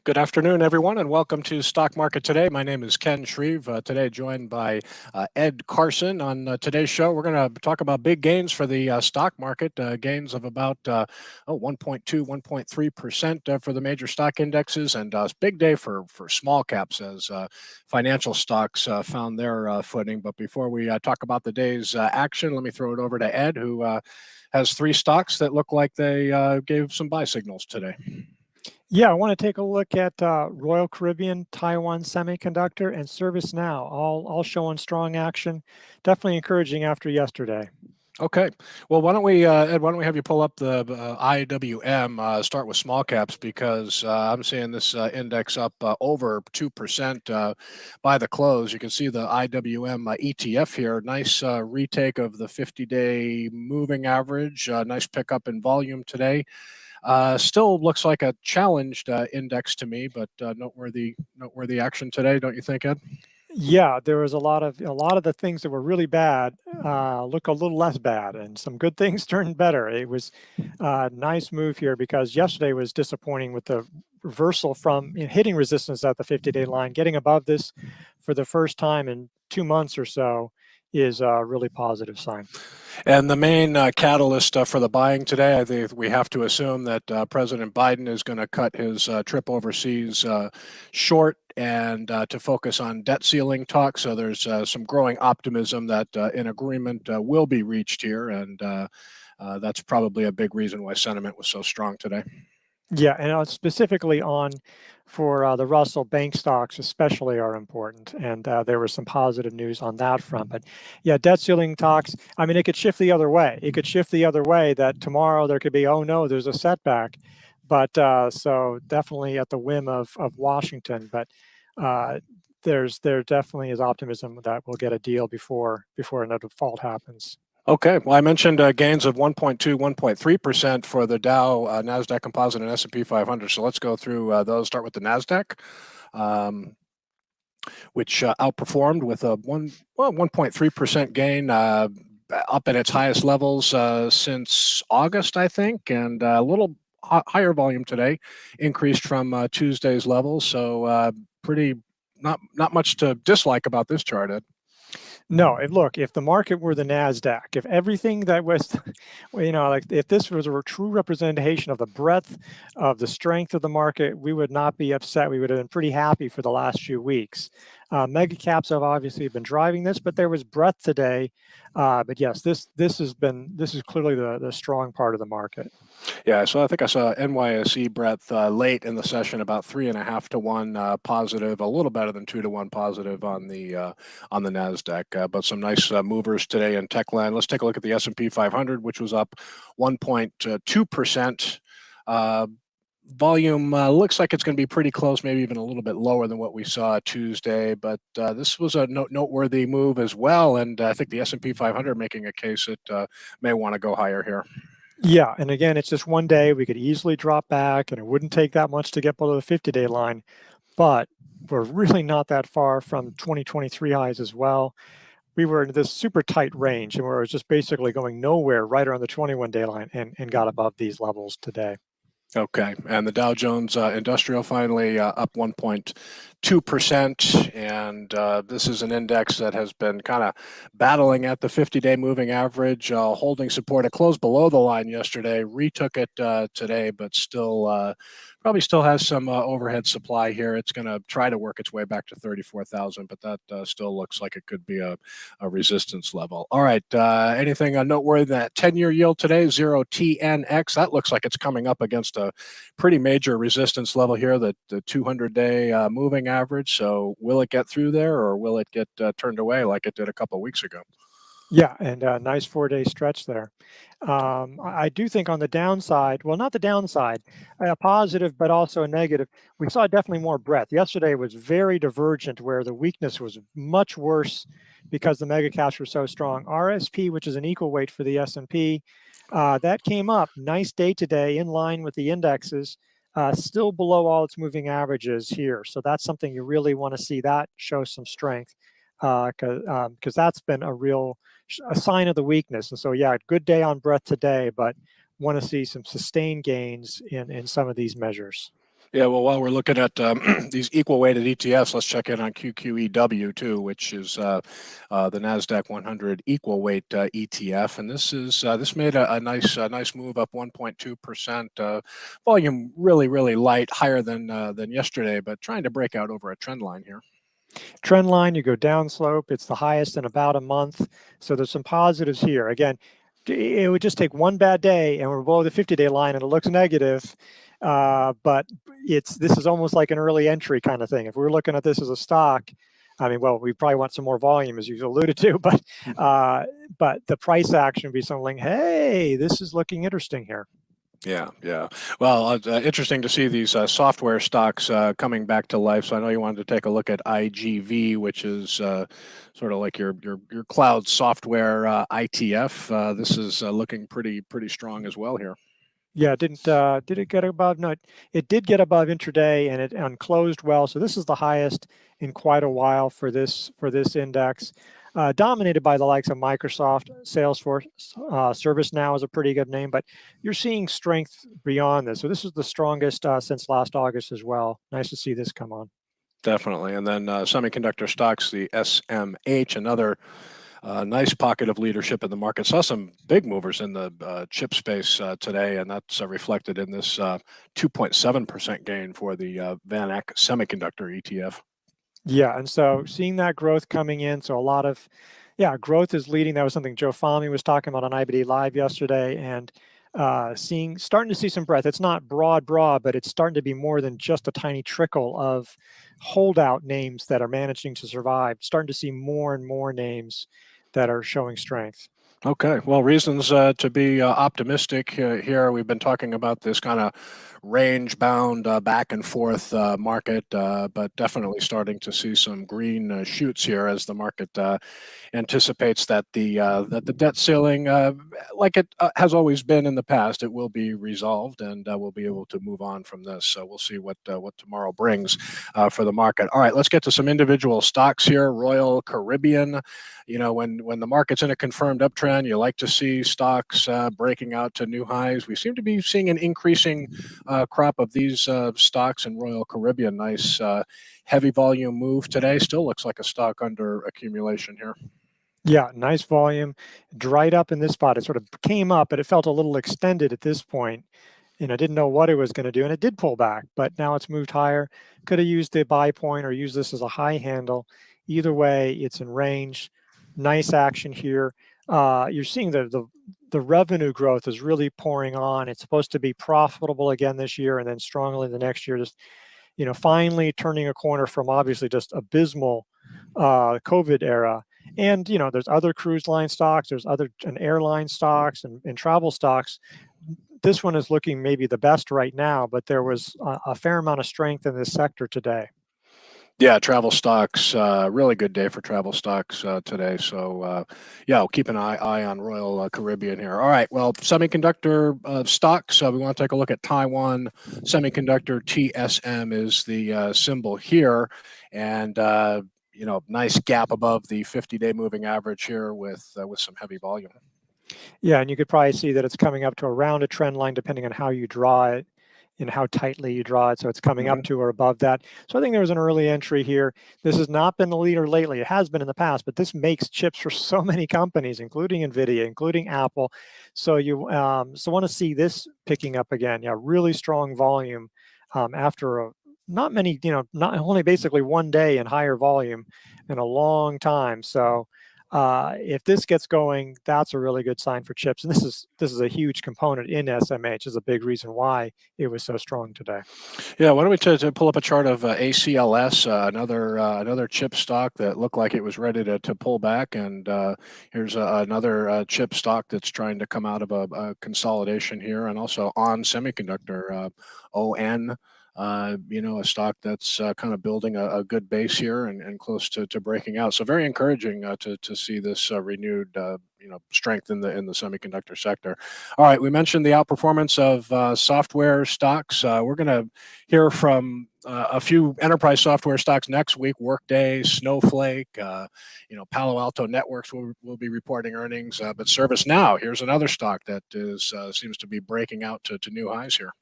Good afternoon, everyone, and welcome to Stock Market Today. My name is Ken Shreve. Today, joined by Ed Carson. On today's show, we're going to talk about big gains for the stock market, gains of about 1.2, 1.3% for the major stock indexes, and big day for small caps as financial stocks found their footing. But before we talk about the day's action, let me throw it over to Ed, who has three stocks that look like they gave some buy signals today. Yeah, I want to take a look at Royal Caribbean, Taiwan Semiconductor, and ServiceNow, all showing strong action. Definitely encouraging after yesterday. Okay. Well, why don't we, Ed, why don't we have you pull up the IWM, start with small caps, because I'm seeing this index up over 2% by the close. You can see the IWM ETF here. Nice retake of the 50-day moving average. Nice pickup in volume today. Still looks like a challenged index to me, but noteworthy action today, don't you think, Ed? Yeah, there was a lot of the things that were really bad look a little less bad, and some good things turned better. It was a nice move here because yesterday was disappointing with the reversal from hitting resistance at the 50-day line. Getting above this for the first time in 2 months or so is a really positive sign. And the main catalyst for the buying today, I think we have to assume that President Biden is going to cut his trip overseas short and to focus on debt ceiling talks. So there's some growing optimism that an agreement will be reached here, and that's probably a big reason why sentiment was so strong today. Yeah, and specifically for the Russell bank stocks especially are important, and there was some positive news on that front. But yeah, debt ceiling talks, I mean, it could shift the other way. It could shift the other way that tomorrow there could be, oh no, there's a setback. But so definitely at the whim of Washington. But there definitely is optimism that we'll get a deal before another default happens. Okay. Well, I mentioned gains of 1.2, 1.3% for the Dow, NASDAQ Composite, and S&P 500. So let's go through those. Start with the NASDAQ, which outperformed with a 1.3% gain, up at its highest levels since August, I think, and a little higher volume today, increased from Tuesday's levels. So pretty not much to dislike about this chart, Ed. No, look, if the market were the NASDAQ, if everything that was, like if this was a true representation of the breadth of the strength of the market, we would not be upset. We would have been pretty happy for the last few weeks. Mega caps have obviously been driving this, but there was breadth today. But yes, this is clearly the strong part of the market. Yeah, so I think I saw NYSE breadth late in the session, about 3.5 to 1 positive, a little better than 2 to 1 positive on the Nasdaq. But some nice movers today in tech land. Let's take a look at the S&P 500, which was up 1.2%. Volume looks like it's going to be pretty close, maybe even a little bit lower than what we saw Tuesday. But this was a noteworthy move as well, and I think the S&P 500 making a case that may want to go higher here. Yeah, and again, it's just one day. We could easily drop back, and it wouldn't take that much to get below the 50-day line. But we're really not that far from 2023 highs as well. We were in this super tight range, and we were just basically going nowhere right around the 21-day line and got above these levels today. Okay, and the Dow Jones Industrial finally up 1.2%, and this is an index that has been kind of battling at the 50-day moving average, holding support. It closed below the line yesterday, retook it today, but still probably still has some overhead supply here. It's going to try to work its way back to 34,000, but that still looks like it could be a resistance level. All right, anything noteworthy? That 10-year yield today, 0TNX, that looks like it's coming up against a pretty major resistance level here, the 200-day moving average. So will it get through there, or will it get turned away like it did a couple of weeks ago? Yeah, and a nice 4-day stretch there. I do think on the downside, well, not the downside, a positive, but also a negative. We saw definitely more breadth. Yesterday was very divergent, where the weakness was much worse because the mega caps were so strong. RSP, which is an equal weight for the S&P, that came up. Nice day today, in line with the indexes, still below all its moving averages here. So that's something you really want to see, that show some strength, because that's been a sign of the weakness. And so, yeah, good day on breadth today, but want to see some sustained gains in some of these measures. Yeah, well, while we're looking at these equal weighted ETFs, let's check in on QQEW too, which is the Nasdaq 100 equal weight ETF, and this made a nice move up 1.2%. Volume really light, higher than yesterday, but trying to break out over a trend line here. Trend line, you go down slope. It's the highest in about a month. So there's some positives here. Again, it would just take one bad day and we're below the 50-day line and it looks negative. But this is almost like an early entry kind of thing. If we're looking at this as a stock, I mean, well, we probably want some more volume, as you alluded to, but the price action would be something like, hey, this is looking interesting here. Yeah. Well, interesting to see these software stocks coming back to life. So I know you wanted to take a look at IGV, which is sort of like your cloud software ITF. This is looking pretty strong as well here. Yeah, did it get above? No, it did get above intraday and it unclosed well. So this is the highest in quite a while for this index, dominated by the likes of Microsoft, Salesforce, ServiceNow is a pretty good name, but you're seeing strength beyond this. So this is the strongest since last August as well. Nice to see this come on. Definitely. And then semiconductor stocks, the SMH, another nice pocket of leadership in the market. Saw some big movers in the chip space today, and that's reflected in this 2.7% gain for the Van Eck Semiconductor ETF. Yeah, and so seeing that growth coming in, so a lot of, growth is leading. That was something Joe Fahmy was talking about on IBD Live yesterday, and starting to see some breadth. It's not broad, but it's starting to be more than just a tiny trickle of holdout names that are managing to survive. Starting to see more and more names that are showing strength. Okay, well, reasons to be optimistic here. We've been talking about this kind of range-bound back and forth market, but definitely starting to see some green shoots here as the market anticipates that the debt ceiling, like it has always been in the past, it will be resolved, and we'll be able to move on from this. So we'll see what tomorrow brings for the market. All right, let's get to some individual stocks here. Royal Caribbean. You know, when the market's in a confirmed uptrend, you like to see stocks breaking out to new highs. We seem to be seeing an increasing crop of these stocks in Royal Caribbean. Nice heavy volume move today. Still looks like a stock under accumulation here. Yeah, nice volume. Dried up in this spot. It sort of came up, but it felt a little extended at this point. And I didn't know what it was going to do, and it did pull back, but now it's moved higher. Could have used the buy point or used this as a high handle. Either way, it's in range. Nice action here. You're seeing the revenue growth is really pouring on. It's supposed to be profitable again this year, and then strongly the next year. Just finally turning a corner from obviously just abysmal COVID era. And there's other cruise line stocks, there's other airline stocks and travel stocks. This one is looking maybe the best right now, but there was a fair amount of strength in this sector today. Yeah, travel stocks, really good day for travel stocks today. So, yeah, I'll keep an eye on Royal Caribbean here. All right, well, semiconductor stocks, we want to take a look at Taiwan Semiconductor. TSM is the symbol here. And, nice gap above the 50-day moving average here with some heavy volume. Yeah, and you could probably see that it's coming up to around a trend line depending on how you draw it and how tightly you draw it. So it's coming up to or above that. So I think there was an early entry here. This has not been the leader lately. It has been in the past, but this makes chips for so many companies, including NVIDIA, including Apple. So you want to see this picking up again. Yeah, really strong volume after not not only basically one day in higher volume in a long time. So if this gets going, that's a really good sign for chips. And this is a huge component in SMH. Is a big reason why it was so strong today. Yeah, why don't we to pull up a chart of ACLS, another chip stock that looked like it was ready to pull back, and here's another chip stock that's trying to come out of a consolidation here, and also On Semiconductor, ON. A stock that's kind of building a good base here and close to breaking out. So very encouraging to see this renewed strength in the semiconductor sector. All right, we mentioned the outperformance of software stocks. We're going to hear from a few enterprise software stocks next week. Workday, Snowflake, Palo Alto Networks will be reporting earnings. But ServiceNow, here's another stock that seems to be breaking out to new highs here.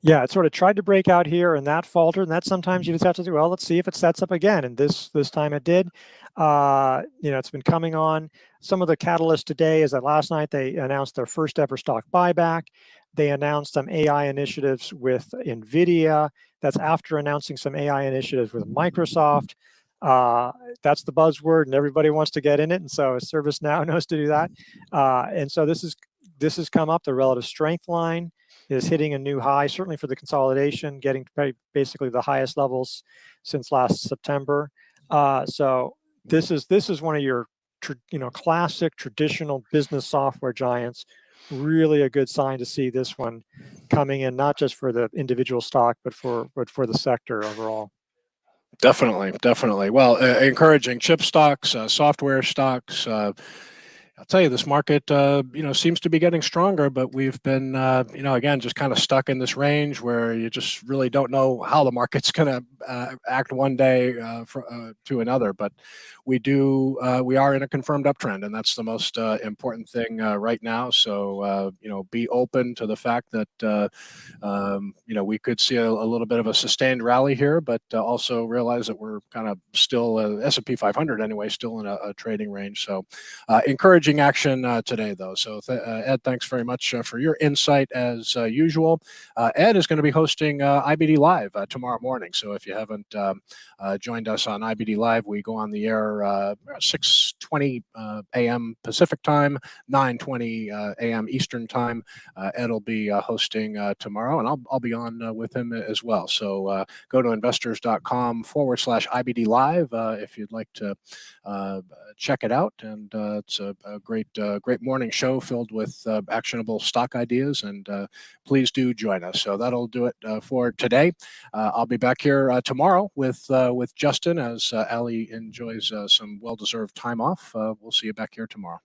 Yeah, it sort of tried to break out here and that faltered, and that sometimes you just have to do, well, let's see if it sets up again. And this time it did. It's been coming on. Some of the catalysts today is that last night they announced their first ever stock buyback. They announced some AI initiatives with NVIDIA. That's after announcing some AI initiatives with Microsoft. That's the buzzword, and everybody wants to get in it. And so ServiceNow knows to do that. And so this has come up. The relative strength line is hitting a new high, certainly for the consolidation, getting basically the highest levels since last September. So this is one of your classic traditional business software giants. Really a good sign to see this one coming in, not just for the individual stock, but for the sector overall. Definitely. Well, encouraging chip stocks, software stocks. I'll tell you, this market, seems to be getting stronger, but we've been, again, just kind of stuck in this range where you just really don't know how the market's going to act one day to another. But we are in a confirmed uptrend, and that's the most important thing right now. So, be open to the fact that, we could see a little bit of a sustained rally here, but also realize that we're kind of still, S&P 500 anyway, still in a trading range. So encouraging action today, though. So, Ed, thanks very much for your insight as usual. Ed is going to be hosting IBD Live tomorrow morning. So if you haven't joined us on IBD Live, we go on the air 6:20 a.m. Pacific time, 9:20 a.m. Eastern time. Ed will be hosting tomorrow, and I'll be on with him as well. So go to investors.com/IBD Live if you'd like to check it out. And it's a great morning show filled with actionable stock ideas, and please do join us. So that'll do it for today. I'll be back here tomorrow with Justin as Ali enjoys some well-deserved time off. We'll see you back here tomorrow.